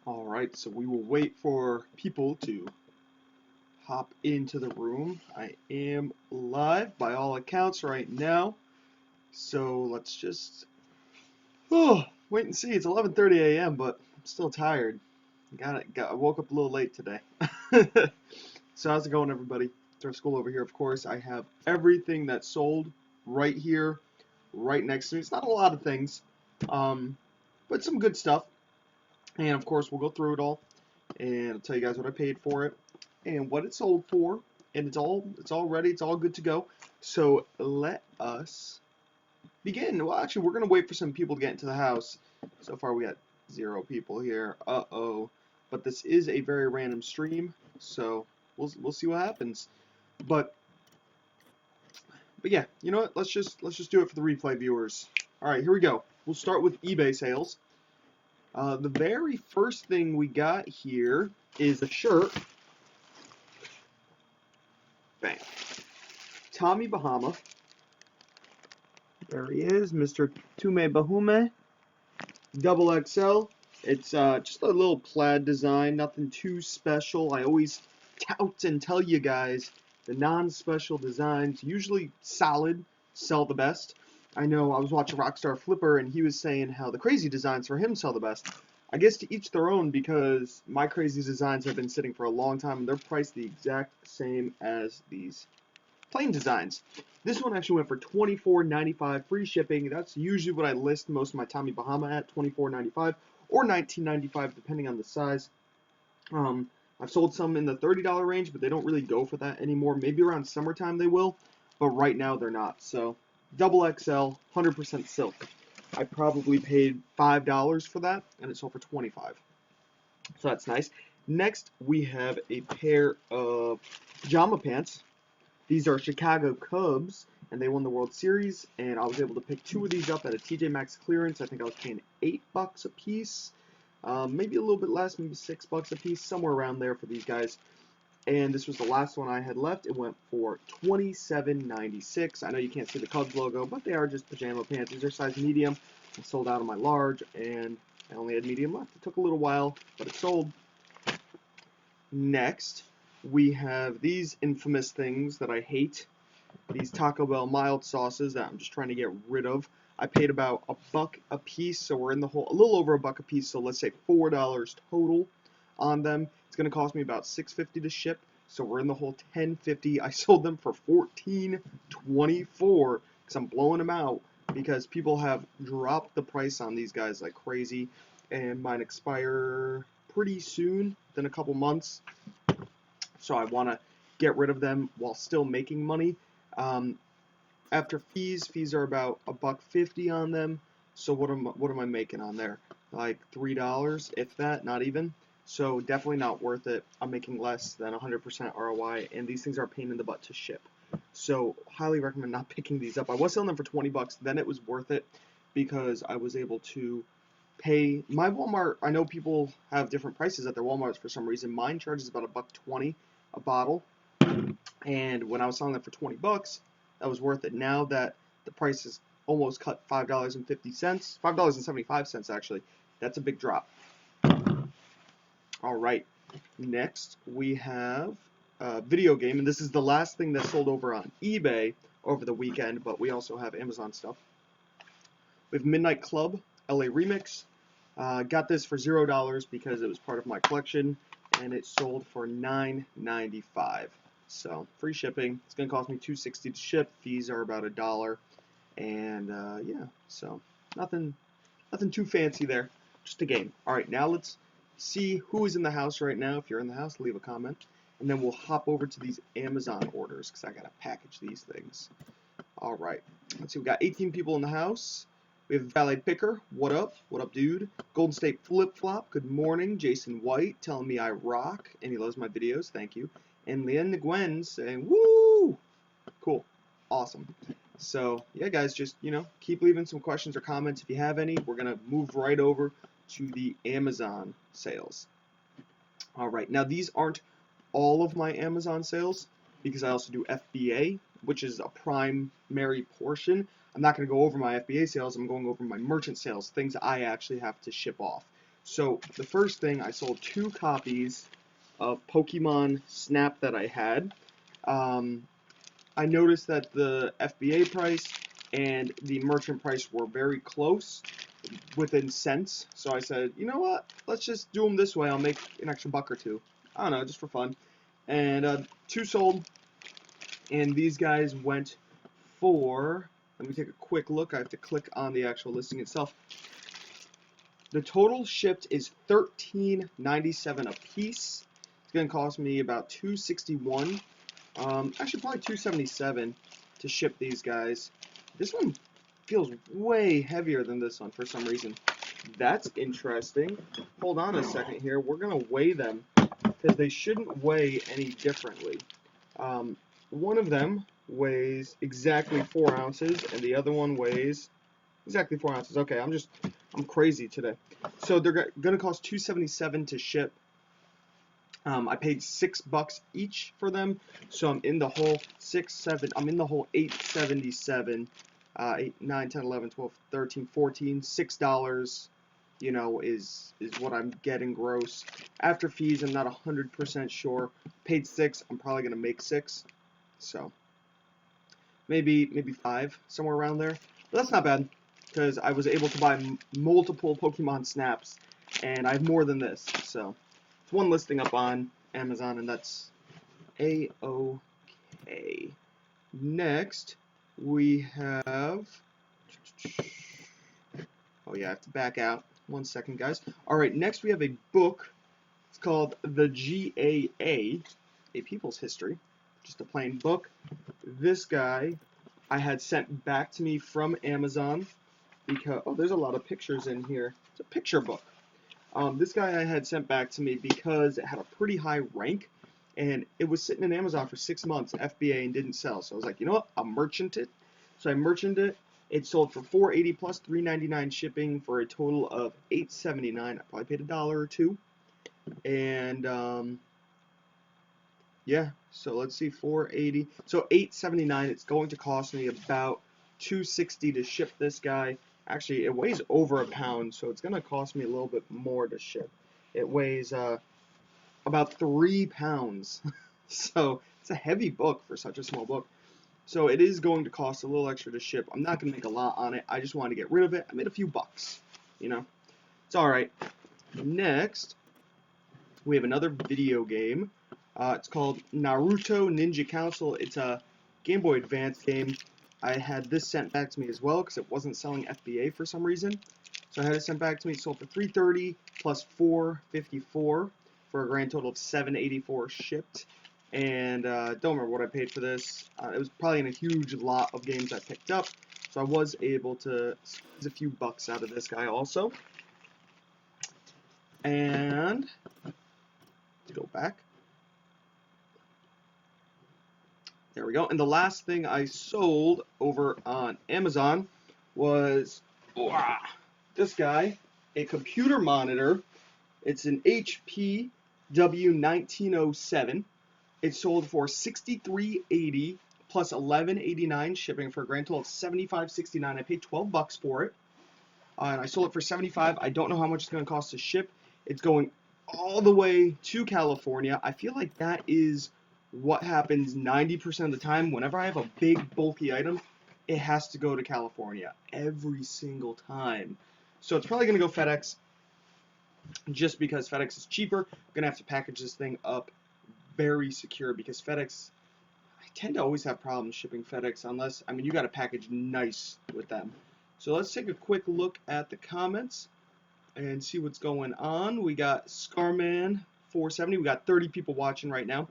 Alright, so we will wait for people to hop into the room. I am live by all accounts right now. So let's just wait and see. It's 11:30 a.m., but I'm still tired. I woke up a little late today. So how's it going, everybody? It's our school over here, of course. I have everything that's sold right here, right next to me. It's not a lot of things, but some good stuff. And of course, we'll go through it all, and I'll tell you guys what I paid for it and what it sold for, and it's all ready. It's all good to go. So let us begin. Well, actually, we're gonna wait for some people to get into the house. So far, we got 0 people here. Uh-oh. But this is a very random stream, so we'll see what happens. But yeah, you know what? Let's just do it for the replay viewers. All right, here we go. We'll start with eBay sales. The very first thing we got here is a shirt. Bang. Tommy Bahama. There he is, Mr. Tume Bahume. Double XL. It's just a little plaid design, nothing too special. I always tout and tell you guys the non-special designs, usually solid, sell the best. I know I was watching Rockstar Flipper and he was saying how the crazy designs for him sell the best. I guess to each their own, because my crazy designs have been sitting for a long time and they're priced the exact same as these plain designs. This one actually went for $24.95 free shipping. That's usually what I list most of my Tommy Bahama at, $24.95 or $19.95 depending on the size. I've sold some in the $30 range, but they don't really go for that anymore. Maybe around summertime they will, but right now they're not. So double XL, 100% silk. I probably paid $5 for that, and it sold for $25. So that's nice. Next, we have a pair of Jambo Pants. These are Chicago Cubs, and they won the World Series, and I was able to pick 2 of these up at a TJ Maxx clearance. I think I was paying $8 a piece, maybe a little bit less, maybe $6 a piece, somewhere around there for these guys. And this was the last one I had left. It went for $27.96. I know you can't see the Cubs logo, but they are just pajama pants. These are size medium. I sold out of my large, and I only had medium left. It took a little while, but it sold. Next, we have these infamous things that I hate. These Taco Bell mild sauces that I'm just trying to get rid of. I paid about $1 a piece, so we're in the hole, a little over $1 a piece, so let's say $4 total on them. It's going to cost me about $6.50 to ship, so we're in the whole $10.50. I sold them for $14.24 because I'm blowing them out because people have dropped the price on these guys like crazy, and mine expire pretty soon, in a couple months, so I want to get rid of them while still making money. After fees are about $1.50 on them. So what am I making on there? Like $3, if that, not even. So definitely not worth it. I'm making less than 100% ROI, and these things are a pain in the butt to ship. So highly recommend not picking these up. I was selling them for $20, then it was worth it because I was able to pay my Walmart. I know people have different prices at their Walmarts for some reason. Mine charges about $1.20 a bottle, and when I was selling them for $20, that was worth it. Now that the price is almost cut $5.50, $5.75 actually, that's a big drop. All right, next we have a video game, and this is the last thing that sold over on eBay over the weekend, but we also have Amazon stuff. We have Midnight Club LA Remix. Got this for $0 because it was part of my collection, and it sold for $9.95. So free shipping. It's gonna cost me $2.60 to ship. Fees are about $1, and yeah, so nothing too fancy there. Just a game. All right, now let's see who is in the house right now. If you're in the house, leave a comment, and then we'll hop over to these Amazon orders because I gotta package these things. All right, let's see. We got 18 people in the house. We have Valet Picker. What up? What up, dude? Golden State Flip Flop. Good morning. Jason White telling me I rock, and he loves my videos. Thank you. And Leanne Nguyen saying, woo! Cool. Awesome. So, yeah, guys, just, keep leaving some questions or comments if you have any. We're going to move right over to the Amazon sales. All right. Now, these aren't all of my Amazon sales because I also do FBA, which is a primary portion. I'm not going to go over my FBA sales. I'm going over my merchant sales, things I actually have to ship off. So the first thing, I sold 2 copies of Pokemon Snap that I had. Um, I noticed that the FBA price and the merchant price were very close, within cents. So I said, you know what? Let's just do them this way. I'll make an extra buck or two. I don't know, just for fun. And 2 sold, and these guys went for. Let me take a quick look. I have to click on the actual listing itself. The total shipped is $13.97 a piece. It's gonna cost me about $261. Actually, probably $277 to ship these guys. This one feels way heavier than this one for some reason. That's interesting. Hold on a second here. We're gonna weigh them because they shouldn't weigh any differently. One of them weighs exactly 4 ounces, and the other one weighs exactly 4 ounces. Okay, I'm crazy today. So they're gonna cost $277 to ship. I paid $6 each for them, so I'm in the whole I'm in the whole $877. 8, 9, 10, 11, 12, 13, 14, $6. You know, is what I'm getting gross after fees. I'm not 100% sure. Paid 6. I'm probably gonna make 6. So maybe 5, somewhere around there. But that's not bad, because I was able to buy multiple Pokemon Snaps, and I have more than this. So it's one listing up on Amazon, and that's A-OK. Next, we have. Oh yeah, I have to back out. 1 second, guys. All right, next we have a book. It's called The GAA, A People's History. Just a plain book. This guy I had sent back to me from Amazon because, oh, there's a lot of pictures in here. It's a picture book. This guy I had sent back to me because it had a pretty high rank, and it was sitting in Amazon for 6 months, FBA, and didn't sell. So I was like, you know what? I'll merchant it. So I merchanted it. It sold for $4.80 plus $3.99 shipping for a total of $8.79. I probably paid $1 or $2. And yeah, so let's see, $4.80. So $8.79. It's going to cost me about $2.60 to ship this guy. Actually, it weighs over a pound, so it's going to cost me a little bit more to ship. It weighs about 3 pounds. So it's a heavy book for such a small book. So it is going to cost a little extra to ship. I'm not going to make a lot on it. I just wanted to get rid of it. I made a few bucks. You know, it's all right. Next, we have another video game. It's called Naruto Ninja Council. It's a Game Boy Advance game. I had this sent back to me as well because it wasn't selling FBA for some reason. So I had it sent back to me. It sold for $3.30 plus $4.54 for a grand total of $7.84 shipped. And don't remember what I paid for this. It was probably in a huge lot of games I picked up. So I was able to squeeze a few bucks out of this guy also. And to go back. There we go. And the last thing I sold over on Amazon was this guy, a computer monitor. It's an HP W1907. It sold for $63.80 plus $11.89 shipping for a grand total of $75.69. I paid $12 for it, and I sold it for $75. I don't know how much it's going to cost to ship. It's going all the way to California. I feel like that is what happens 90% of the time. Whenever I have a big, bulky item, it has to go to California every single time. So it's probably going to go FedEx, just because FedEx is cheaper. I'm going to have to package this thing up very secure, because FedEx, I tend to always have problems shipping FedEx unless, I mean, you got to package nice with them. So let's take a quick look at the comments and see what's going on. We got Scarman 470. We got 30 people watching right now.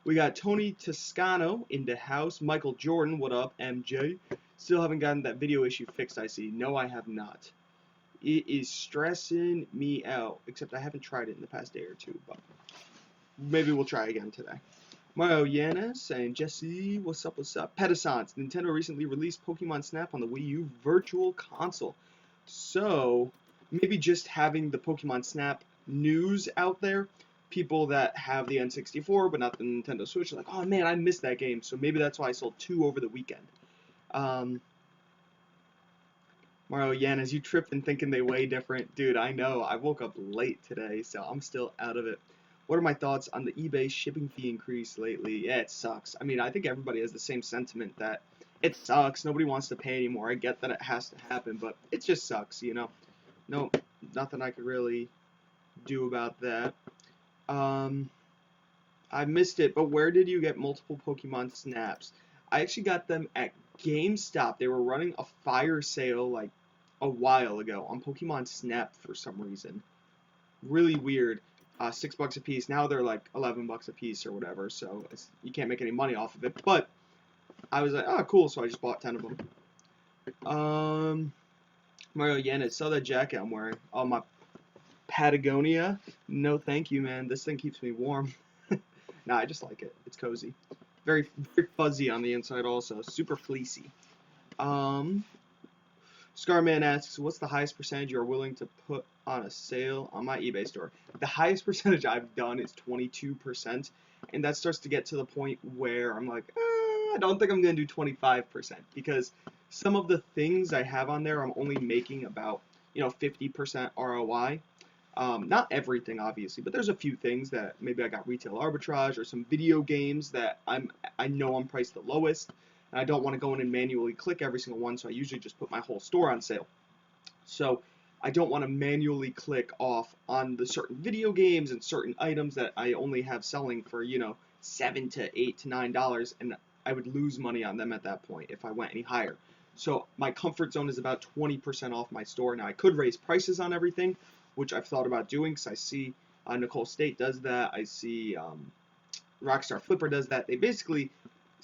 We got Tony Toscano in the house. Michael Jordan, what up, MJ? Still haven't gotten that video issue fixed, I see. No, I have not. It is stressing me out, except I haven't tried it in the past day or two, but maybe we'll try again today. Mario Yanis and Jesse, what's up, what's up? Pedisons, Nintendo recently released Pokemon Snap on the Wii U Virtual Console. So, maybe just having the Pokemon Snap news out there, people that have the N64 but not the Nintendo Switch are like, oh man, I missed that game. So maybe that's why I sold 2 over the weekend. Mario Yanis, you tripping thinking they weigh different. Dude, I know. I woke up late today, so I'm still out of it. What are my thoughts on the eBay shipping fee increase lately? Yeah, it sucks. I mean, I think everybody has the same sentiment that it sucks. Nobody wants to pay anymore. I get that it has to happen, but it just sucks, you know? No, nothing I could really do about that. Um, I missed it, but where did you get multiple Pokemon snaps? I actually got them at GameStop. They were running a fire sale like a while ago on Pokemon Snap for some reason. Really weird. $6 a piece. Now they're like $11 a piece or whatever. So you can't make any money off of it. But I was like, oh, cool. So I just bought 10 of them. Mario Yanis, saw that jacket I'm wearing. Oh, my Patagonia. No, thank you, man. This thing keeps me warm. Nah, I just like it. It's cozy. Very, very fuzzy on the inside also. Super fleecy. Um, Scarman asks, what's the highest percentage you're willing to put on a sale on my eBay store? The highest percentage I've done is 22%, and that starts to get to the point where I'm like, I don't think I'm going to do 25%, because some of the things I have on there I'm only making about, 50% ROI. Not everything, obviously, but there's a few things that maybe I got retail arbitrage or some video games that I know I'm priced the lowest, and I don't want to go in and manually click every single one, so I usually just put my whole store on sale. So I don't want to manually click off on the certain video games and certain items that I only have selling for, $7 to $8 to $9, and I would lose money on them at that point if I went any higher. So my comfort zone is about 20% off my store. Now I could raise prices on everything, which I've thought about doing because I see Nicole State does that. I see Rockstar Flipper does that. They basically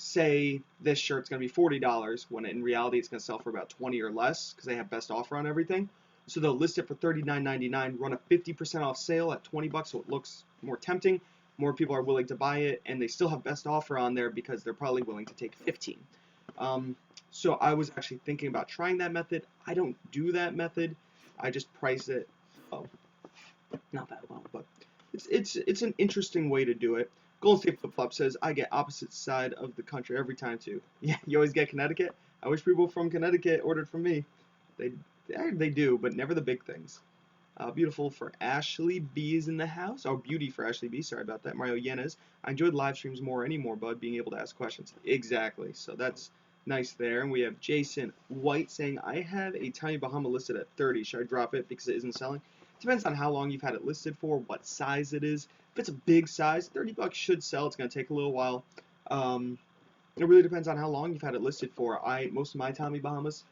say this shirt's going to be $40 when in reality it's going to sell for about 20 or less because they have best offer on everything. So they'll list it for $39.99, run a 50% off sale at $20 so it looks more tempting. More people are willing to buy it, and they still have best offer on there because they're probably willing to take 15. So I was actually thinking about trying that method. I don't do that method. I just price it. Oh, not that well, but it's an interesting way to do it. Golden State Flip Flop says, I get opposite side of the country every time too. Yeah, you always get Connecticut? I wish people from Connecticut ordered from me. They they do, but never the big things. Beautiful for Ashley B is in the house. Oh, beauty for Ashley B. Sorry about that. Mario Yenes. I enjoyed live streams more anymore, bud, being able to ask questions. Exactly. So that's nice there. And we have Jason White saying, I have a tiny Bahama listed at 30. Should I drop it because it isn't selling? Depends on how long you've had it listed for, what size it is. If it's a big size, $30 should sell. It's going to take a little while. It really depends on how long you've had it listed for. Most of my Tommy Bahamas,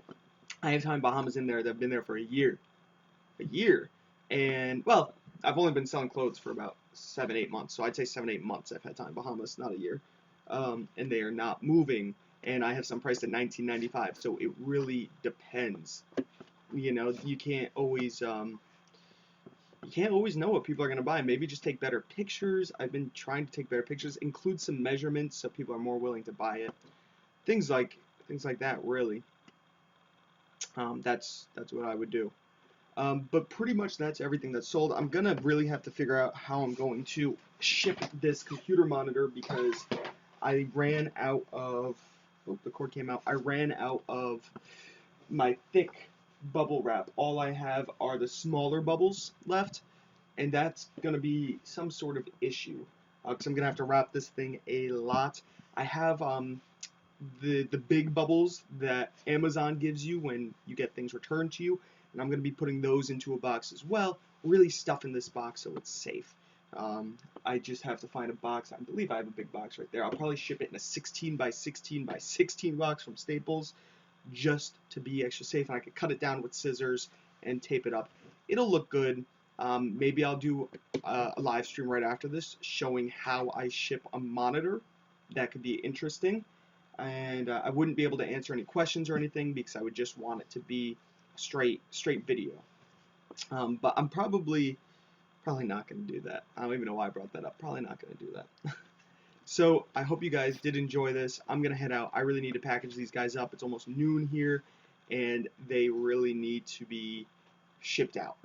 I have Tommy Bahamas in there that have been there for a year. A year. And, well, I've only been selling clothes for about 7-8 months. So I'd say 7-8 months I've had Tommy Bahamas, not a year. And they are not moving. And I have some priced at $19.95. So it really depends. You can't always know what people are going to buy. Maybe just take better pictures. I've been trying to take better pictures, include some measurements so people are more willing to buy it. Things like that, really. That's what I would do. But pretty much that's everything that's sold. I'm gonna really have to figure out how I'm going to ship this computer monitor because I ran out of. Oh, the cord came out. I ran out of my thick bubble wrap. All I have are the smaller bubbles left, and that's gonna be some sort of issue. Because I'm gonna have to wrap this thing a lot. I have the big bubbles that Amazon gives you when you get things returned to you, and I'm going to be putting those into a box as well, really stuffing this box so it's safe. I just have to find a box. I believe I have a big box right there. I'll probably ship it in a 16 by 16 by 16 box from Staples just to be extra safe, and I could cut it down with scissors and tape it up. It'll look good. Maybe I'll do a live stream right after this showing how I ship a monitor. That could be interesting. And I wouldn't be able to answer any questions or anything because I would just want it to be straight video. But I'm probably not going to do that. I don't even know why I brought that up. Probably not going to do that. So I hope you guys did enjoy this. I'm going to head out. I really need to package these guys up. It's almost noon here, and they really need to be shipped out.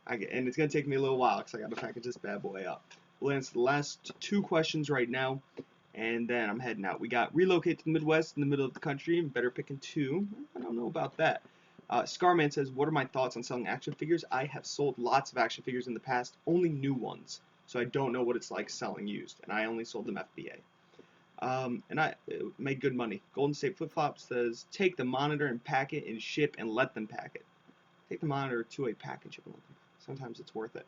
And it's going to take me a little while because I got to package this bad boy up. We'll answer the last 2 questions right now. And then I'm heading out. We got relocate to the Midwest in the middle of the country and better picking 2. I don't know about that. Scarman says, what are my thoughts on selling action figures? I have sold lots of action figures in the past, only new ones, so I don't know what it's like selling used, and I only sold them FBA. And I made good money. Golden State Flip Flop says, take the monitor and pack it and ship and let them pack it. Take the monitor to a package. Sometimes it's worth it.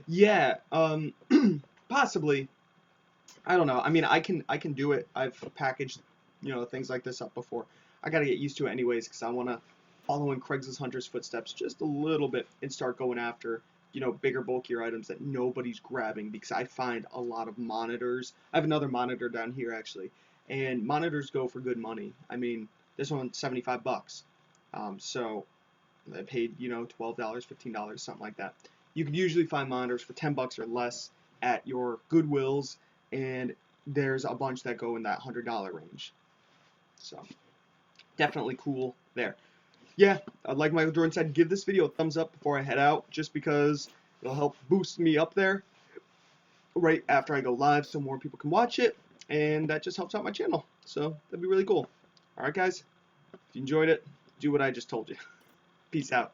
Yeah, possibly. I don't know. I mean, I can do it. I've packaged, things like this up before. I gotta get used to it anyways, because I wanna follow in Craigslist Hunter's footsteps just a little bit and start going after, bigger, bulkier items that nobody's grabbing. Because I find a lot of monitors. I have another monitor down here actually, and monitors go for good money. I mean, this one's 75 bucks. So I paid, $12, $15, something like that. You can usually find monitors for 10 bucks or less at your Goodwills, and there's a bunch that go in that $100 range. So definitely cool there. Yeah, like Michael Jordan said, give this video a thumbs up before I head out, just because it'll help boost me up there right after I go live so more people can watch it, and that just helps out my channel. So that'd be really cool. Alright guys, if you enjoyed it, do what I just told you. Peace out.